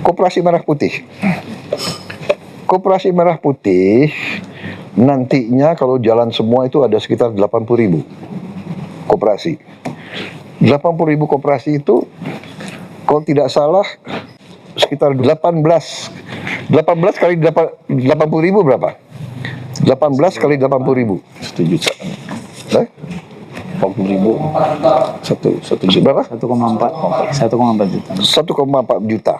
Koperasi Merah Putih. Koperasi Merah Putih nantinya kalau jalan semua itu ada sekitar 80.000 koperasi. 80.000 koperasi itu kalau tidak salah sekitar 18 kali 80.000 berapa? 18 kali 80.000 1 juta. 40.000 1 juta berapa? 1,4 juta. 1,4 juta.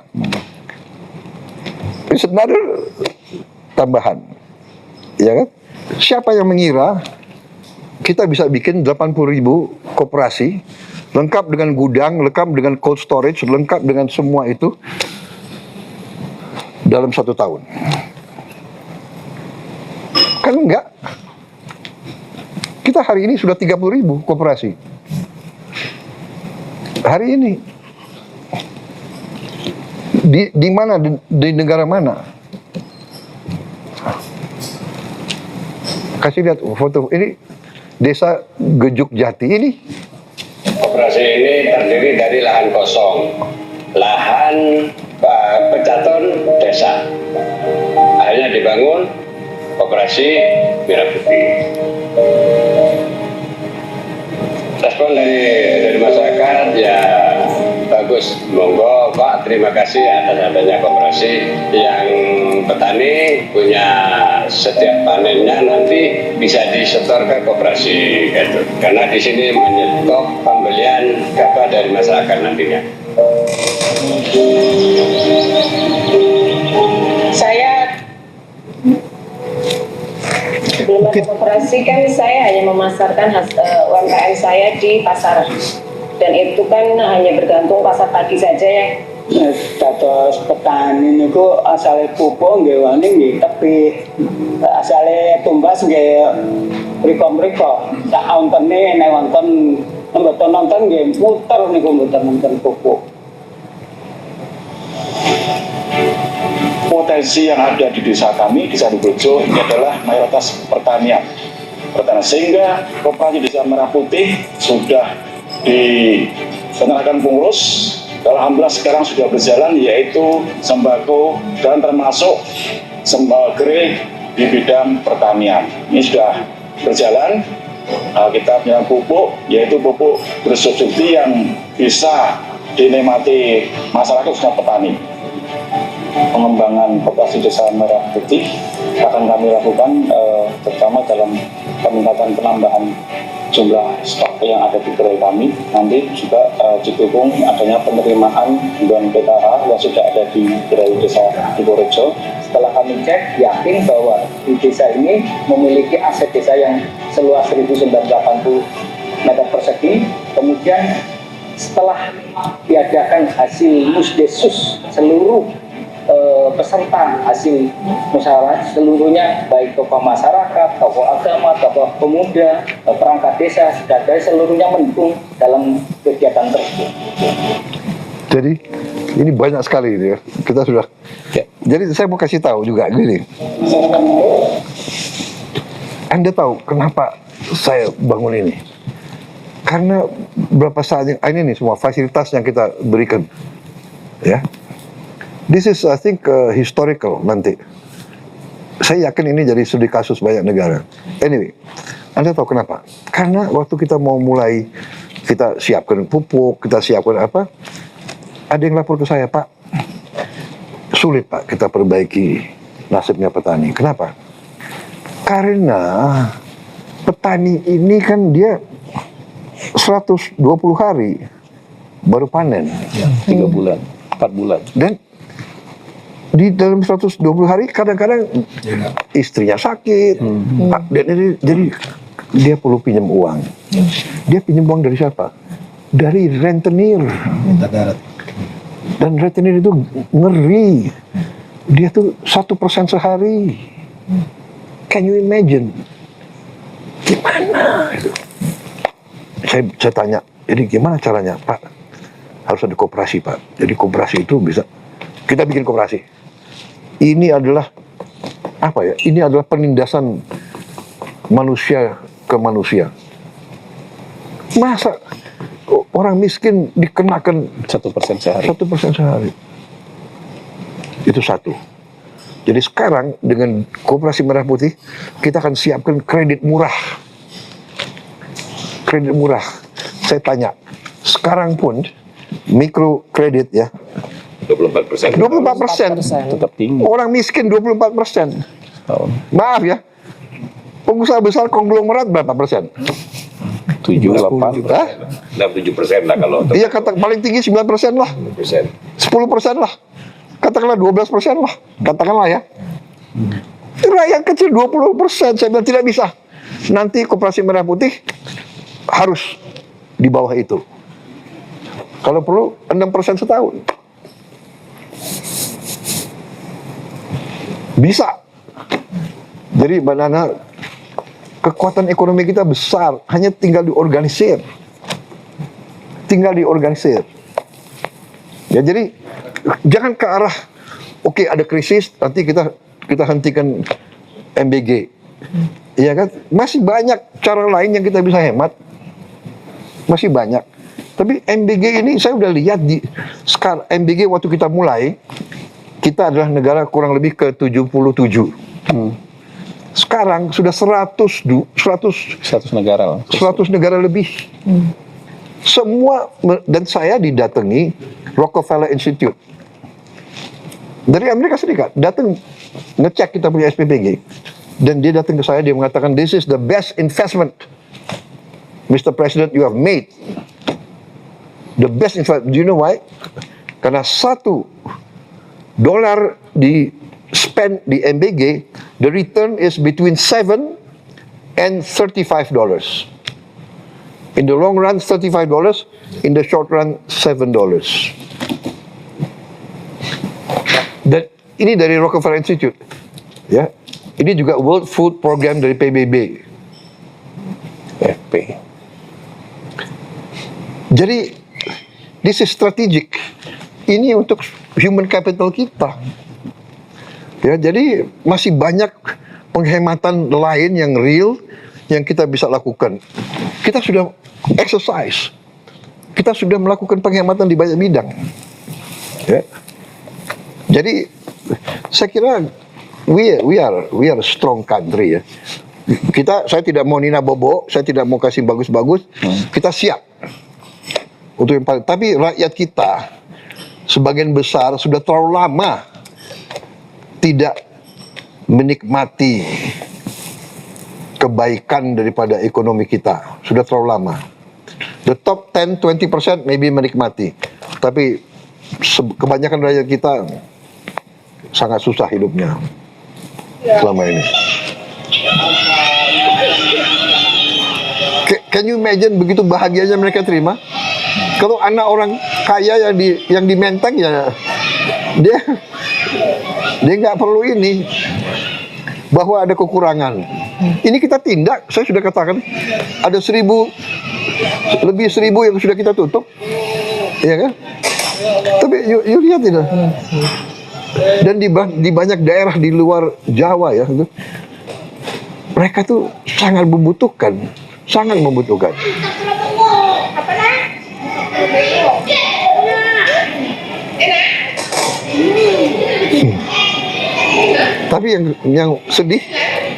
It's another tambahan, ya kan? Siapa yang mengira kita bisa bikin 80.000 koperasi lengkap dengan gudang, lengkap dengan cold storage, lengkap dengan semua itu dalam 1 tahun? Kan enggak. Kita hari ini sudah 30.000 koperasi. Hari ini. Di mana? Di negara mana? Kasih lihat foto ini, desa Gejuk Jati ini. Koperasi ini terdiri dari lahan kosong, lahan pecaton desa. Akhirnya dibangun Koperasi Merah Putih. Respon dari masyarakat ya bagus, monggo Pak, terima kasih atas adanya koperasi yang petani punya setiap panennya nanti bisa disetor ke koperasi gitu. Karena di sini menyetop pembelian gabah dari masyarakat nantinya. Saya sebelum ada koperasi kan saya hanya memasarkan UMKM saya di pasar, dan itu kan hanya bergantung pasar pagi saja ya. Dados petani niku asale pupuk nggih wani nggih tebih, asale tumbas nggih mriko-mriko. Sak ontene nek wonten mboten nonton nggih muter niku mboten nonton pupuk. Potensi yang ada di desa kami, Desa Dukurejo, ini adalah mayoritas pertanian. Sehingga Koperasi Desa Merah Putih sudah diselenggarakan pengurus. Alhamdulillah sekarang sudah berjalan, yaitu sembako dan termasuk sembagre di bidang pertanian. Ini sudah berjalan. Kita punya pupuk, yaitu pupuk bersubsidi yang bisa dinikmati masyarakat khususnya petani. Pengembangan Koperasi Desa Merah Putih akan kami lakukan terutama dalam peningkatan penambahan jumlah stok yang ada di gerai kami. Nanti juga didukung adanya penerimaan bantuan PKH yang sudah ada di gerai Desa Dukurejo. Setelah kami cek, yakin bahwa di desa ini memiliki aset desa yang seluas 1.980 meter persegi. Kemudian setelah diadakan hasil musdesus, seluruh peserta hasil musyawarah seluruhnya, baik tokoh masyarakat, tokoh agama, tokoh pemuda, perangkat desa, sudah seluruhnya mendukung dalam kegiatan tersebut. Jadi ini banyak sekali ini ya. Kita sudah. Jadi saya mau kasih tahu juga gini. Anda tahu kenapa saya bangun ini? Karena berapa saat ini nih semua fasilitas yang kita berikan, ya. This is I think historical nanti. Saya yakin ini jadi studi kasus banyak negara. Anyway, Anda tahu kenapa? Karena waktu kita mau mulai, kita siapkan pupuk, kita siapkan apa, ada yang lapor ke saya, Pak, sulit Pak kita perbaiki nasibnya petani. Kenapa? Karena petani ini kan dia 120 hari baru panen. Ya, 3 bulan, 4 bulan. Dan di dalam 120 hari kadang-kadang istrinya sakit, dan jadi dia perlu pinjam uang. Dia pinjam uang dari siapa? Dari rentenir. Dan rentenir itu ngeri. Dia tuh 1% sehari. Can you imagine? Gimana? Saya tanya, ini gimana caranya, Pak? Harus ada koperasi, Pak. Jadi koperasi itu bisa, kita bikin koperasi. Ini adalah apa ya? Ini adalah penindasan manusia ke manusia. Masa orang miskin dikenakan 1% sehari. 1% sehari? Itu satu. Jadi sekarang dengan Koperasi Merah Putih kita akan siapkan kredit murah. Kredit murah. Saya tanya, sekarang pun mikro kredit ya 24%. 24%. Tetap tinggi. Orang miskin 24%. Maaf ya, pengusaha besar konglomerat berapa persen? 7, 8. Hah? 67% lah kalau Iya, kata paling tinggi 9% lah, 10% lah, katakanlah 12% lah, katakanlah ya. Rakyat kecil 20%, saya bilang tidak bisa. Nanti Koperasi Merah Putih harus di bawah itu. Kalau perlu 6% setahun. Bisa. Jadi Mbak Nana, kekuatan ekonomi kita besar, hanya tinggal diorganisir. Tinggal diorganisir. Ya, jadi jangan ke arah oke, ada krisis, nanti kita hentikan MBG. Iya kan? Masih banyak cara lain yang kita bisa hemat. Masih banyak. Tapi MBG ini saya udah lihat di sekarang MBG waktu kita mulai, kita adalah negara kurang lebih ke 77. Sekarang sudah 100 negara lah. 100 negara lebih. Semua, dan saya didatangi Rockefeller Institute dari Amerika Serikat, datang ngecek kita punya SPPG, dan dia datang ke saya, dia mengatakan this is the best investment Mr. President you have made. The best investment. Do you know why? Karena $1 di spend di MBG, the return is between $7 and $35. In the long run $35, in the short run $7. Dan ini dari Rockefeller Institute, ya. Ini juga World Food Program dari PBB, FP. Jadi this is strategic. Ini untuk human capital kita. Ya, jadi masih banyak penghematan lain yang real yang kita bisa lakukan. Kita sudah exercise. Kita sudah melakukan penghematan di banyak bidang. Ya. Jadi saya kira we are a strong country ya. Saya tidak mau Nina Bobo, saya tidak mau kasih bagus-bagus. Kita siap untuk yang paling. Tapi rakyat kita sebagian besar sudah terlalu lama tidak menikmati kebaikan daripada ekonomi kita. Sudah terlalu lama. The top 10-20% maybe menikmati, tapi kebanyakan rakyat kita sangat susah hidupnya selama ini. Can you imagine begitu bahagianya mereka terima? Kalau anak orang kaya yang di Menteng, ya dia nggak perlu ini, bahwa ada kekurangan. Ini kita tindak. Saya sudah katakan ada lebih 1.000 yang sudah kita tutup, ya kan? Tapi you lihat itu. Dan di banyak daerah di luar Jawa ya, mereka tuh sangat membutuhkan. Tapi yang sedih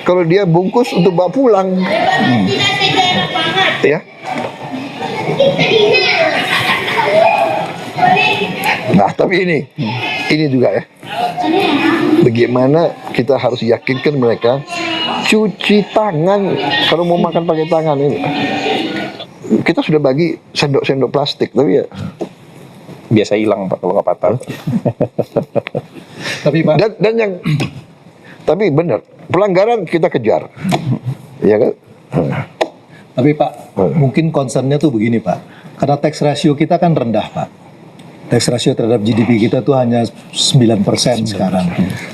kalau dia bungkus untuk bawa pulang, ya. Nah, tapi ini juga ya. Bagaimana kita harus yakinkan mereka cuci tangan kalau mau makan pakai tangan ini. Kita sudah bagi sendok-sendok plastik, tapi ya Biasa hilang Pak kalau nggak patah. Tapi Pak, tapi benar, pelanggaran kita kejar, ya kan? Tapi Pak, mungkin concernnya tuh begini Pak, karena tax ratio kita kan rendah Pak. Tax ratio terhadap GDP kita tuh hanya 9% sekarang.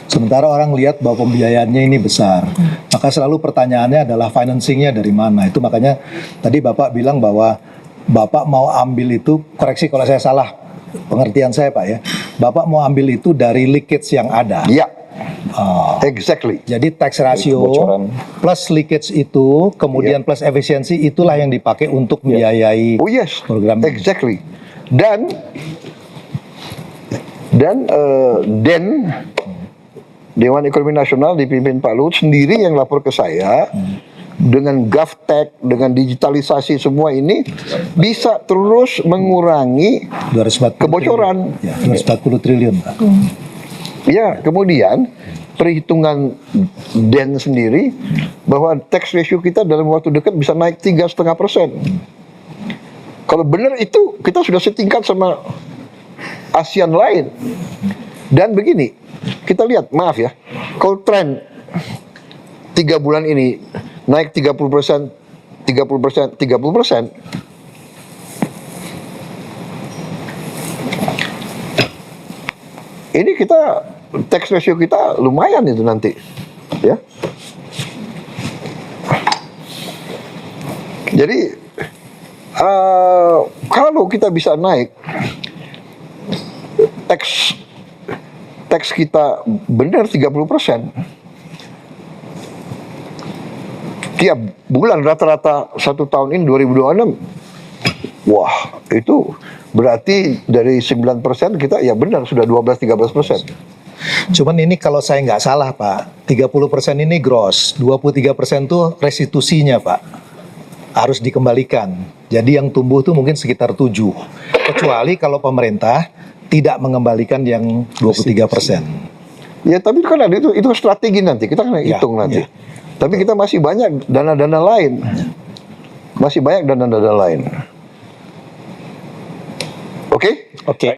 Sementara orang lihat bahwa pembiayaannya ini besar. Maka selalu pertanyaannya adalah financingnya dari mana. Itu makanya tadi Bapak bilang bahwa Bapak mau ambil itu, koreksi kalau saya salah pengertian saya Pak ya, Bapak mau ambil itu dari leakage yang ada. Ya, exactly. Jadi tax ratio Bocoran. plus leakage itu, kemudian plus efisiensi, itulah yang dipakai untuk membiayai Oh yes, program ini. exactly. Dan Dan Dewan Ekonomi Nasional dipimpin Pak Luhut sendiri yang lapor ke saya, dengan GovTech, dengan digitalisasi semua ini bisa terus mengurangi 240 kebocoran. Ya, 240 triliun, Pak. Ya, kemudian perhitungan DEN sendiri bahwa tax ratio kita dalam waktu dekat bisa naik 3,5%. Kalau benar itu kita sudah setingkat sama ASEAN lain. Dan begini, kita lihat, maaf ya, kalau tren 3 bulan ini naik 30%, 30%, 30%, ini kita tax ratio kita lumayan itu nanti, ya. Jadi kalau kita bisa naik tax kita benar 30%, tiap bulan rata-rata 1 tahun ini 2026, wah itu berarti dari 9% kita ya benar sudah 12-13%. Cuman ini kalau saya nggak salah Pak, 30% ini gross, 23% tuh restitusinya Pak, harus dikembalikan. Jadi yang tumbuh tuh mungkin sekitar 7, kecuali kalau pemerintah tidak mengembalikan yang 23%. Ya tapi kan ada itu strategi nanti, kita kan hitung nanti. Ya. Tapi kita masih banyak dana-dana lain. Masih banyak dana-dana lain. Oke? Oke.